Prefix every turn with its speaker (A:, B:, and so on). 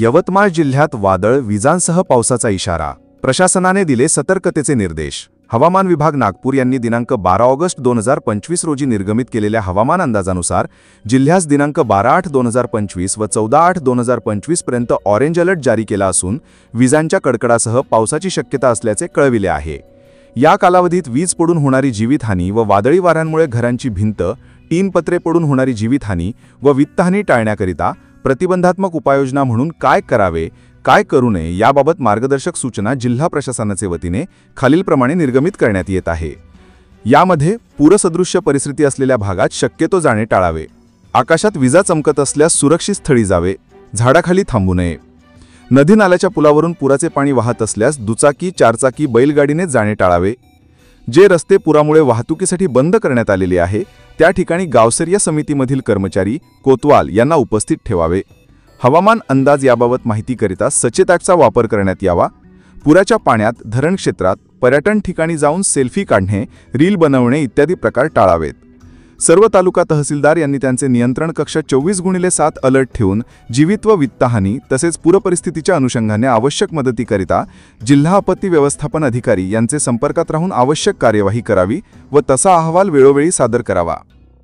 A: यवतमाळ जिल्ह्यात वादळ विजांसह पावसाचा इशारा. प्रशासनाने दिले सतर्कतेचे निर्देश. हवामान विभाग नागपूर यांनी दिनांक 12 ऑगस्ट 2025 रोजी निर्गमित केलेल्या हवामान अंदाजानुसार जिल्ह्यास दिनांक 12/8/2025 व 14/8/2025 पर्यंत ऑरेंज अलर्ट जारी केला असून विजांच्या कडकडासह पावसाची शक्यता असल्याचे कळविले आहे. या कालावधीत वीज पडून होणारी जीवितहानी व वादळी वाऱ्यांमुळे घरांची भिंत, टीन पत्रे पडून होणारी जीवितहानी व वित्तहानी टाळण्याकरिता प्रतिबंधात्मक उपाययोजना म्हणून काय करावे, काय करू नये याबाबत मार्गदर्शक सूचना जिल्हा प्रशासनाचे वतीने खालीलप्रमाणे निर्गमित करण्यात येत आहे. यामध्ये पूरसदृश्य परिस्थिती असलेल्या भागात शक्यतो जाणे टाळावे. आकाशात विजा चमकत असल्यास सुरक्षित स्थळी जावे. झाडाखाली थांबू नये. नदी नाल्याच्या पुलावरून पुराचे पाणी वाहत असल्यास दुचाकी, चारचाकी, बैलगाडीने जाणे टाळावे. जे रस्ते पुरामुळे वाहतुकीसाठी बंद करण्यात आलेले आहे त्या ठिकाणी गावसर्य समितीमधील कर्मचारी, कोतवाल यांना उपस्थित ठेवावे. हवामान अंदाज याबाबत माहितीकरिता सचेत ॲपचा वापर करण्यात यावा. पुराच्या पाण्यात, धरण क्षेत्रात, पर्यटन ठिकाणी जाऊन सेल्फी काढणे, रील बनवणे इत्यादी प्रकार टाळावेत. सर्व तालुका तहसीलदार यांनी त्यांचे नियंत्रण कक्ष 24x7 अलर्ट ठेवून जीवित व वित्तहानी तसेच पूरपरिस्थितीच्या अनुषंगाने आवश्यक मदतीकरिता जिल्हा आपत्ती व्यवस्थापन अधिकारी यांचे संपर्कात राहून आवश्यक कार्यवाही करावी व तसा अहवाल वेळोवेळी सादर करावा.